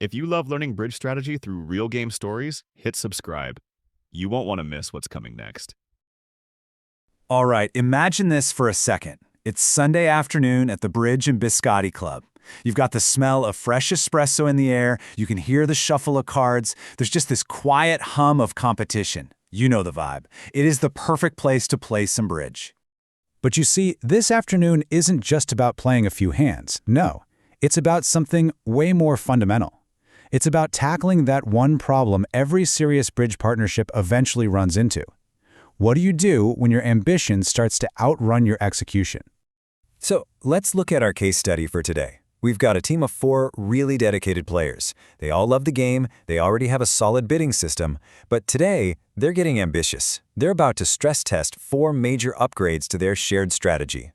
If you love learning bridge strategy through real game stories, hit subscribe. You won't want to miss what's coming next. All right, imagine this for a second. It's Sunday afternoon at the Bridge Biscotti Club. You've got the smell of fresh espresso in the air, you can hear the shuffle of cards, there's just this quiet hum of competition. You know the vibe. It is the perfect place to play some bridge. But you see, this afternoon isn't just about playing a few hands. No, it's about something way more fundamental. It's about tackling that one problem every serious bridge partnership eventually runs into. What do you do when your ambition starts to outrun your execution? So let's look at our case study for today. We've got a team of 4 really dedicated players. They all love the game, they already have a solid bidding system, but today, they're getting ambitious. They're about to stress test 4 major upgrades to their shared strategy.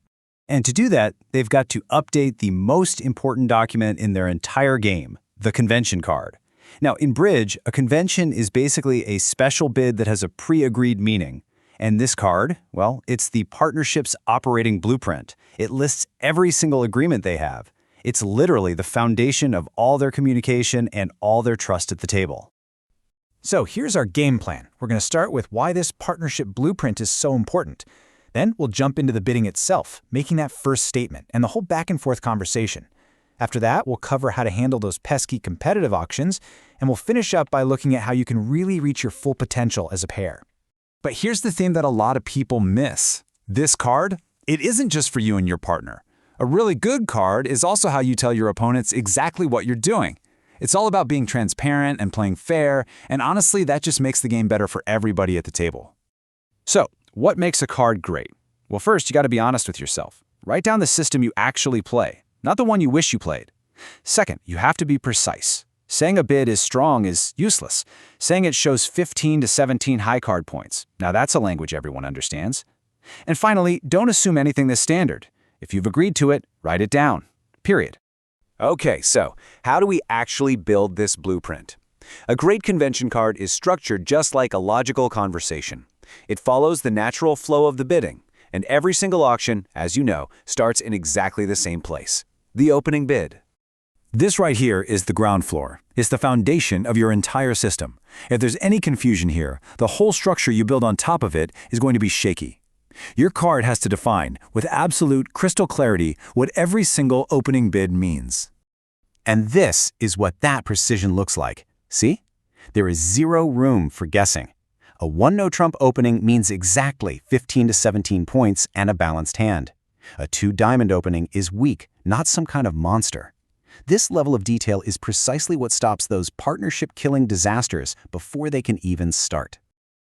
And to do that, they've got to update the most important document in their entire game, the convention card. Now, in Bridge, a convention is basically a special bid that has a pre-agreed meaning. And this card, well, it's the partnership's operating blueprint. It lists every single agreement they have. It's literally the foundation of all their communication and all their trust at the table. So here's our game plan. We're going to start with why this partnership blueprint is so important. Then we'll jump into the bidding itself, making that first statement and the whole back and forth conversation. After that, we'll cover how to handle those pesky competitive auctions, and we'll finish up by looking at how you can really reach your full potential as a pair. But here's the thing that a lot of people miss. This card, it isn't just for you and your partner. A really good card is also how you tell your opponents exactly what you're doing. It's all about being transparent and playing fair, and honestly, that just makes the game better for everybody at the table. So, what makes a card great? Well, first, you got to be honest with yourself. Write down the system you actually play, not the one you wish you played. Second, you have to be precise. Saying a bid is strong is useless. Saying it shows 15 to 17 high card points. Now that's a language everyone understands. And finally, don't assume anything is standard. If you've agreed to it, write it down. Period. Okay, so how do we actually build this blueprint? A great convention card is structured just like a logical conversation. It follows the natural flow of the bidding, and every single auction, as you know, starts in exactly the same place, the opening bid. This right here is the ground floor. It's the foundation of your entire system. If there's any confusion here, the whole structure you build on top of it is going to be shaky. Your card has to define, with absolute crystal clarity, what every single opening bid means. And this is what that precision looks like. See? There is zero room for guessing. A 1-no trump opening means exactly 15 to 17 points and a balanced hand. A 2-diamond opening is weak, not some kind of monster. This level of detail is precisely what stops those partnership-killing disasters before they can even start.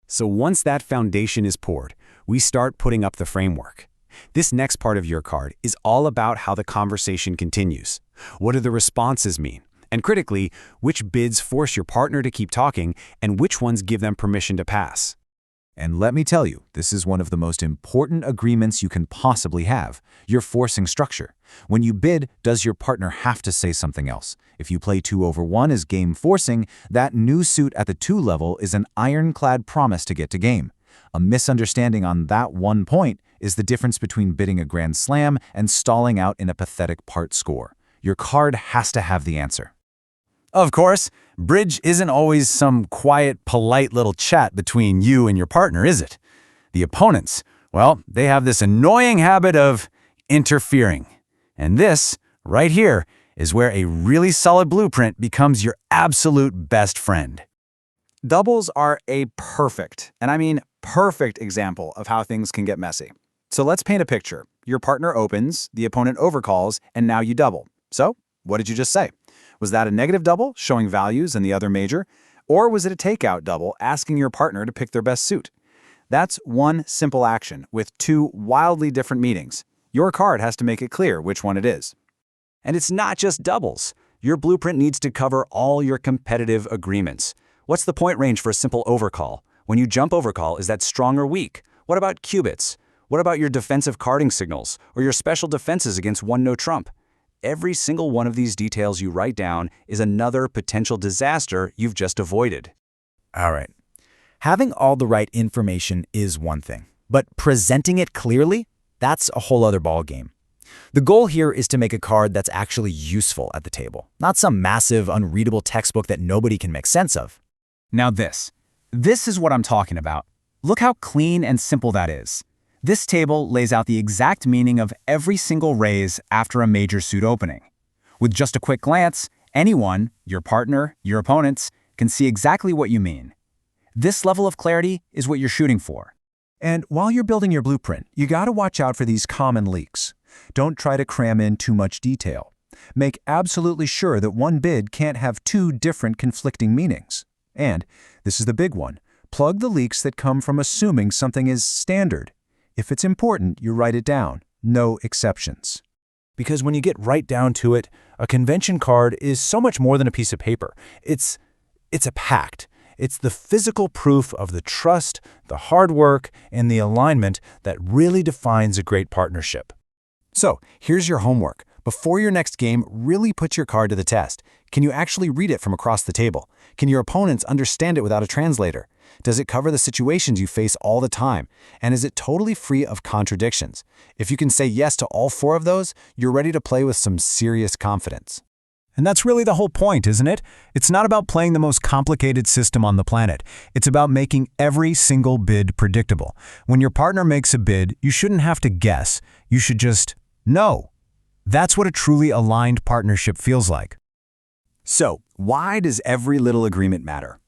So once that foundation is poured, we start putting up the framework. This next part of your card is all about how the conversation continues. What do the responses mean? And critically, which bids force your partner to keep talking and which ones give them permission to pass? And let me tell you, this is one of the most important agreements you can possibly have, your forcing structure. When you bid, does your partner have to say something else? If you play 2/1 as game forcing, that new suit at the 2 level is an ironclad promise to get to game. A misunderstanding on that one point is the difference between bidding a grand slam and stalling out in a pathetic part score. Your card has to have the answer. Of course, bridge isn't always some quiet, polite little chat between you and your partner, is it? The opponents, well, they have this annoying habit of interfering. And this, right here, is where a really solid blueprint becomes your absolute best friend. Doubles are a perfect, and I mean perfect example of how things can get messy. So let's paint a picture. Your partner opens, the opponent overcalls, and now you double. So, what did you just say? Was that a negative double, showing values in the other major? Or was it a takeout double, asking your partner to pick their best suit? That's one simple action with 2 wildly different meanings. Your card has to make it clear which one it is. And it's not just doubles. Your blueprint needs to cover all your competitive agreements. What's the point range for a simple overcall? When you jump overcall, is that strong or weak? What about qubits? What about your defensive carding signals or your special defenses against 1-no trump? Every single one of these details you write down is another potential disaster you've just avoided. All right. Having all the right information is one thing, but presenting it clearly, that's a whole other ballgame. The goal here is to make a card that's actually useful at the table, not some massive, unreadable textbook that nobody can make sense of. Now this is what I'm talking about. Look how clean and simple that is. This table lays out the exact meaning of every single raise after a major suit opening. With just a quick glance, anyone, your partner, your opponents, can see exactly what you mean. This level of clarity is what you're shooting for. And while you're building your blueprint, you gotta watch out for these common leaks. Don't try to cram in too much detail. Make absolutely sure that one bid can't have two different conflicting meanings. And, this is the big one, plug the leaks that come from assuming something is standard. If it's important, you write it down. No exceptions. Because when you get right down to it, a convention card is so much more than a piece of paper. It's a pact. It's the physical proof of the trust, the hard work, and the alignment that really defines a great partnership. So, here's your homework. Before your next game, really put your card to the test. Can you actually read it from across the table? Can your opponents understand it without a translator? Does it cover the situations you face all the time? And is it totally free of contradictions? If you can say yes to all four of those, you're ready to play with some serious confidence. And that's really the whole point, isn't it? It's not about playing the most complicated system on the planet. It's about making every single bid predictable. When your partner makes a bid, you shouldn't have to guess. You should just know. That's what a truly aligned partnership feels like. So, why does every little agreement matter?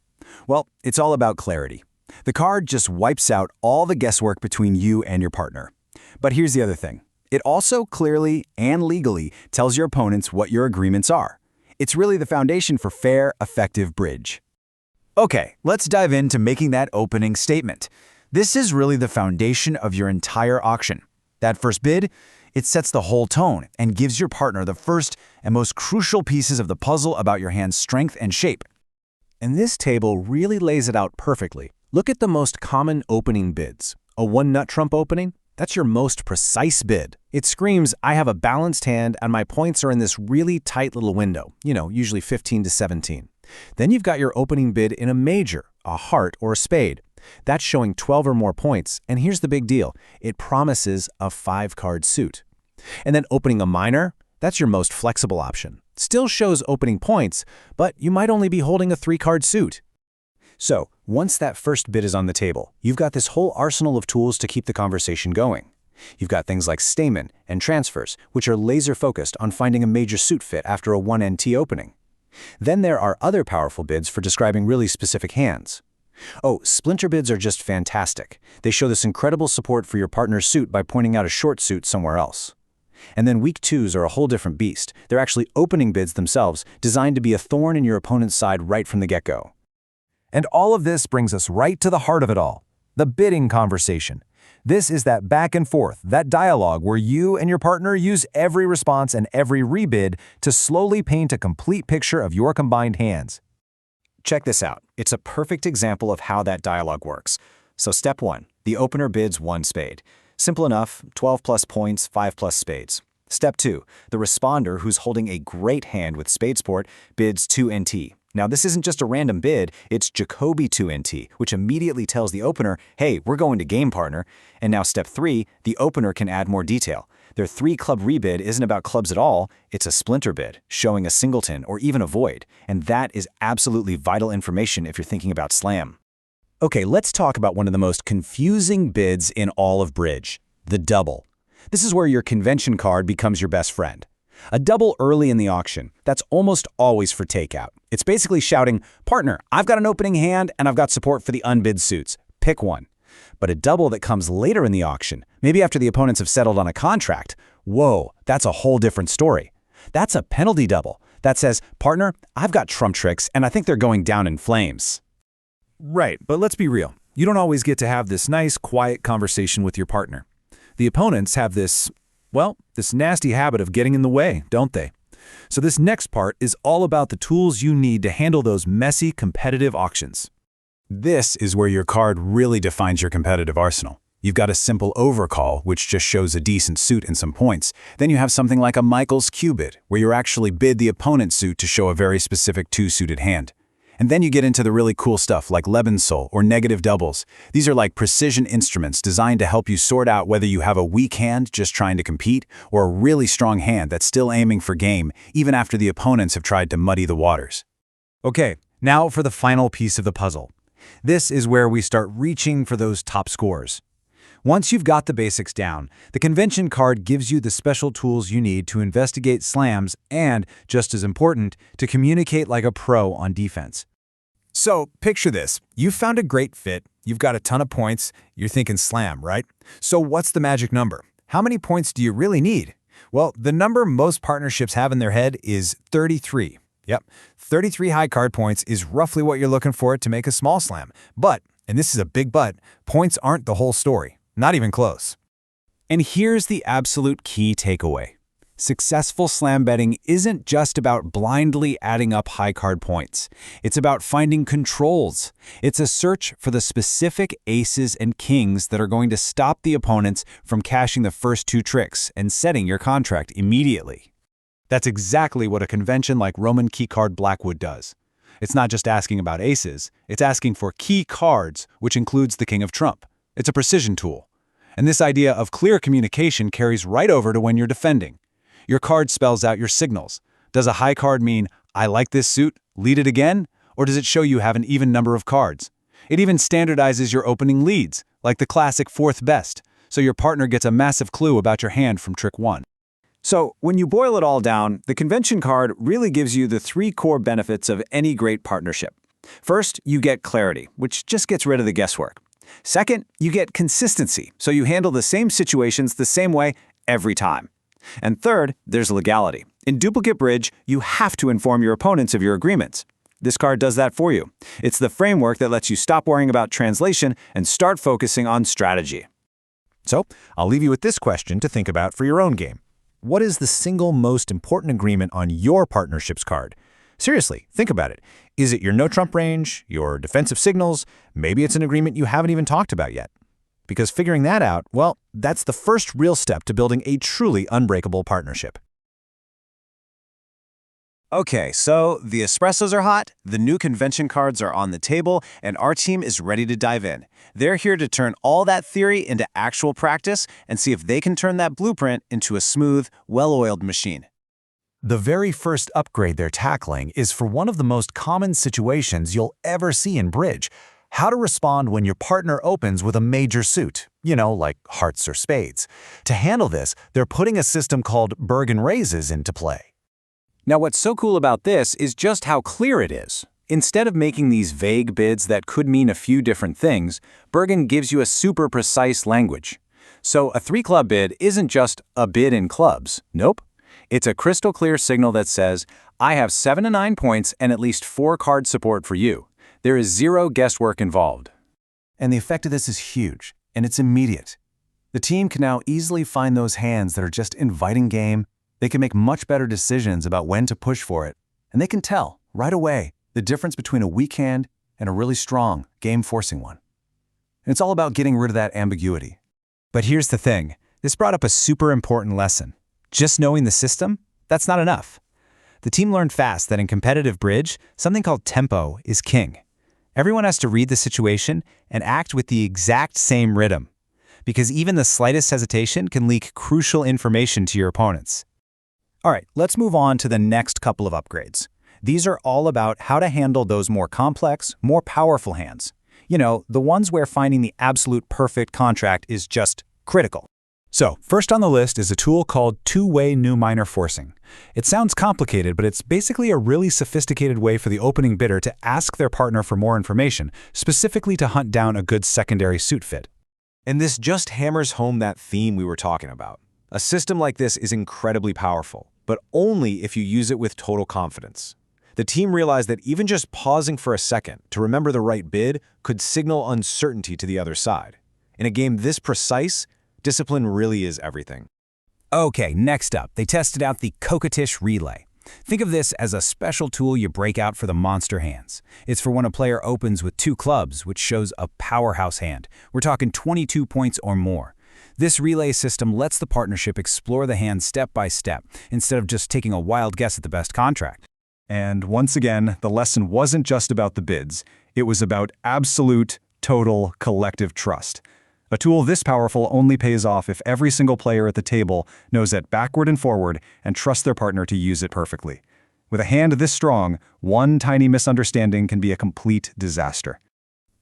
Well, it's all about clarity. The card just wipes out all the guesswork between you and your partner. But here's the other thing. It also clearly and legally tells your opponents what your agreements are. It's really the foundation for fair, effective bridge. Okay, let's dive into making that opening statement. This is really the foundation of your entire auction. That first bid, it sets the whole tone and gives your partner the first and most crucial pieces of the puzzle about your hand's strength and shape. And this table really lays it out perfectly. Look at the most common opening bids. A one-nut trump opening? That's your most precise bid. It screams, I have a balanced hand and my points are in this really tight little window, usually 15 to 17. Then you've got your opening bid in a major, a heart or a spade. That's showing 12 or more points, and here's the big deal. It promises a 5-card suit. And then opening a minor, that's your most flexible option. Still shows opening points, but you might only be holding a 3-card suit. So, once that first bid is on the table, you've got this whole arsenal of tools to keep the conversation going. You've got things like stamen and transfers, which are laser-focused on finding a major suit fit after a 1NT opening. Then there are other powerful bids for describing really specific hands. Oh, splinter bids are just fantastic. They show this incredible support for your partner's suit by pointing out a short suit somewhere else. And then weak twos are a whole different beast. They're actually opening bids themselves, designed to be a thorn in your opponent's side right from the get-go. And all of this brings us right to the heart of it all, the bidding conversation. This is that back and forth, that dialogue where you and your partner use every response and every rebid to slowly paint a complete picture of your combined hands. Check this out. It's a perfect example of how that dialogue works. So step 1, the opener bids 1 spade. Simple enough, 12 plus points, 5 plus spades. Step 2, the responder who's holding a great hand with spade sport bids 2 NT. Now this isn't just a random bid, it's Jacoby 2 NT, which immediately tells the opener, hey, we're going to game, partner. And now step 3, the opener can add more detail. Their 3-club rebid isn't about clubs at all, it's a splinter bid, showing a singleton or even a void. And that is absolutely vital information if you're thinking about slam. Okay, let's talk about one of the most confusing bids in all of Bridge, the double. This is where your convention card becomes your best friend. A double early in the auction, that's almost always for takeout. It's basically shouting, partner, I've got an opening hand and I've got support for the unbid suits. Pick one. But a double that comes later in the auction, maybe after the opponents have settled on a contract, whoa, that's a whole different story. That's a penalty double. That says, partner, I've got trump tricks and I think they're going down in flames. Right, but let's be real. You don't always get to have this nice, quiet conversation with your partner. The opponents have this nasty habit of getting in the way, don't they? So this next part is all about the tools you need to handle those messy, competitive auctions. This is where your card really defines your competitive arsenal. You've got a simple overcall, which just shows a decent suit and some points. Then you have something like a Michael's Q bid, where you actually bid the opponent's suit to show a very specific 2-suited hand. And then you get into the really cool stuff like Lebensohl or negative doubles. These are like precision instruments designed to help you sort out whether you have a weak hand just trying to compete or a really strong hand that's still aiming for game even after the opponents have tried to muddy the waters. Okay, now for the final piece of the puzzle. This is where we start reaching for those top scores. Once you've got the basics down, the convention card gives you the special tools you need to investigate slams and, just as important, to communicate like a pro on defense. So, picture this. You've found a great fit, you've got a ton of points, you're thinking slam, right? So what's the magic number? How many points do you really need? Well, the number most partnerships have in their head is 33. Yep, 33 high card points is roughly what you're looking for to make a small slam. But, and this is a big but, points aren't the whole story. Not even close. And here's the absolute key takeaway. Successful slam betting isn't just about blindly adding up high card points. It's about finding controls. It's a search for the specific aces and kings that are going to stop the opponents from cashing the first two tricks and setting your contract immediately. That's exactly what a convention like Roman keycard Blackwood does. It's not just asking about aces, it's asking for key cards, which includes the king of trump. It's a precision tool. And this idea of clear communication carries right over to when you're defending. Your card spells out your signals. Does a high card mean, I like this suit, lead it again? Or does it show you have an even number of cards? It even standardizes your opening leads, like the classic fourth best, so your partner gets a massive clue about your hand from trick one. So, when you boil it all down, the convention card really gives you the three core benefits of any great partnership. First, you get clarity, which just gets rid of the guesswork. Second, you get consistency, so you handle the same situations the same way every time. And third, there's legality. In duplicate bridge, you have to inform your opponents of your agreements. This card does that for you. It's the framework that lets you stop worrying about translation and start focusing on strategy. So, I'll leave you with this question to think about for your own game. What is the single most important agreement on your partnership's card? Seriously, think about it. Is it your no-trump range, your defensive signals? Maybe it's an agreement you haven't even talked about yet. Because figuring that out, well, that's the first real step to building a truly unbreakable partnership. Okay, so the espressos are hot, the new convention cards are on the table, and our team is ready to dive in. They're here to turn all that theory into actual practice and see if they can turn that blueprint into a smooth, well-oiled machine. The very first upgrade they're tackling is for one of the most common situations you'll ever see in bridge: how to respond when your partner opens with a major suit, like hearts or spades. To handle this, they're putting a system called Bergen Raises into play. Now, what's so cool about this is just how clear it is. Instead of making these vague bids that could mean a few different things, Bergen gives you a super precise language. So a three-club bid isn't just a bid in clubs. Nope. It's a crystal clear signal that says, I have 7 to 9 points and at least 4 card support for you. There is zero guesswork involved. And the effect of this is huge, and it's immediate. The team can now easily find those hands that are just inviting game. They can make much better decisions about when to push for it, and they can tell, right away, the difference between a weak hand and a really strong, game-forcing one. And it's all about getting rid of that ambiguity. But here's the thing. This brought up a super important lesson. Just knowing the system, that's not enough. The team learned fast that in competitive bridge, something called tempo is king. Everyone has to read the situation and act with the exact same rhythm, because even the slightest hesitation can leak crucial information to your opponents. All right, let's move on to the next couple of upgrades. These are all about how to handle those more complex, more powerful hands. The ones where finding the absolute perfect contract is just critical. So, first on the list is a tool called two-way new minor forcing. It sounds complicated, but it's basically a really sophisticated way for the opening bidder to ask their partner for more information, specifically to hunt down a good secondary suit fit. And this just hammers home that theme we were talking about. A system like this is incredibly powerful, but only if you use it with total confidence. The team realized that even just pausing for a second to remember the right bid could signal uncertainty to the other side. In a game this precise, discipline really is everything. Okay, next up, they tested out the Kokish Relay. Think of this as a special tool you break out for the monster hands. It's for when a player opens with 2 clubs, which shows a powerhouse hand. We're talking 22 points or more. This relay system lets the partnership explore the hand step by step, instead of just taking a wild guess at the best contract. And once again, the lesson wasn't just about the bids. It was about absolute, total, collective trust. A tool this powerful only pays off if every single player at the table knows it backward and forward and trusts their partner to use it perfectly. With a hand this strong, one tiny misunderstanding can be a complete disaster.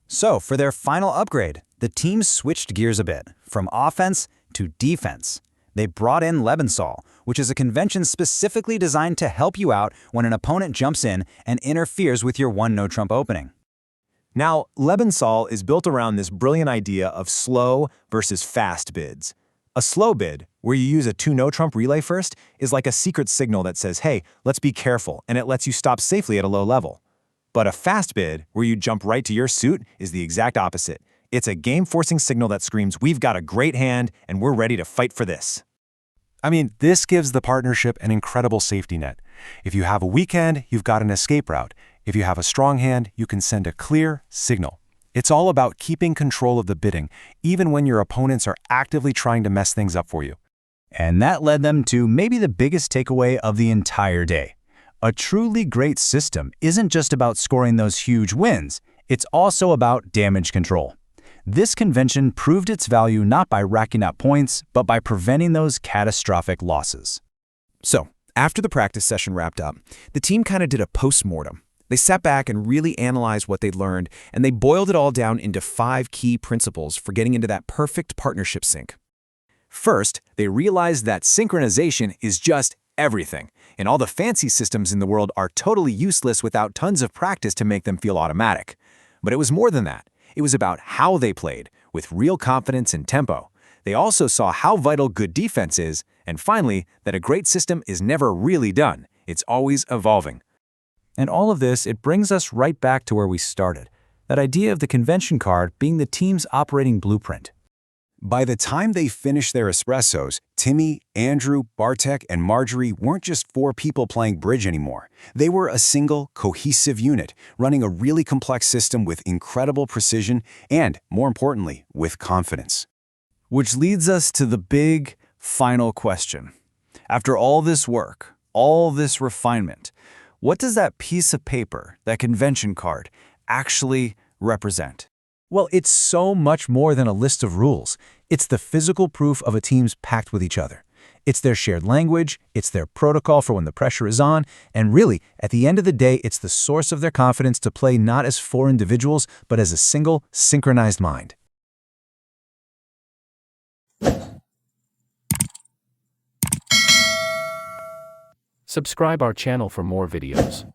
So, for their final upgrade, the team switched gears a bit, from offense to defense. They brought in Lebensohl, which is a convention specifically designed to help you out when an opponent jumps in and interferes with your one no-trump opening. Now, Lebensohl is built around this brilliant idea of slow versus fast bids. A slow bid, where you use a 2 no-trump relay first, is like a secret signal that says, hey, let's be careful, and it lets you stop safely at a low level. But a fast bid, where you jump right to your suit, is the exact opposite. It's a game-forcing signal that screams, we've got a great hand, and we're ready to fight for this. I mean, this gives the partnership an incredible safety net. If you have a weak hand, you've got an escape route. If you have a strong hand, you can send a clear signal. It's all about keeping control of the bidding, even when your opponents are actively trying to mess things up for you. And that led them to maybe the biggest takeaway of the entire day. A truly great system isn't just about scoring those huge wins, it's also about damage control. This convention proved its value not by racking up points, but by preventing those catastrophic losses. So, after the practice session wrapped up, the team kind of did a post-mortem. They sat back and really analyzed what they'd learned, and they boiled it all down into 5 key principles for getting into that perfect partnership sync. First, they realized that synchronization is just everything, and all the fancy systems in the world are totally useless without tons of practice to make them feel automatic. But it was more than that. It was about how they played, with real confidence and tempo. They also saw how vital good defense is, and finally, that a great system is never really done. It's always evolving. And all of this, it brings us right back to where we started. That idea of the convention card being the team's operating blueprint. By the time they finished their espressos, Timmy, Andrew, Bartek, and Marjorie weren't just 4 people playing bridge anymore. They were a single, cohesive unit, running a really complex system with incredible precision and, more importantly, with confidence. Which leads us to the big, final question. After all this work, all this refinement, what does that piece of paper, that convention card, actually represent? Well, it's so much more than a list of rules. It's the physical proof of a team's pact with each other. It's their shared language, it's their protocol for when the pressure is on, and really, at the end of the day, it's the source of their confidence to play not as 4 individuals, but as a single, synchronized mind. Subscribe our channel for more videos.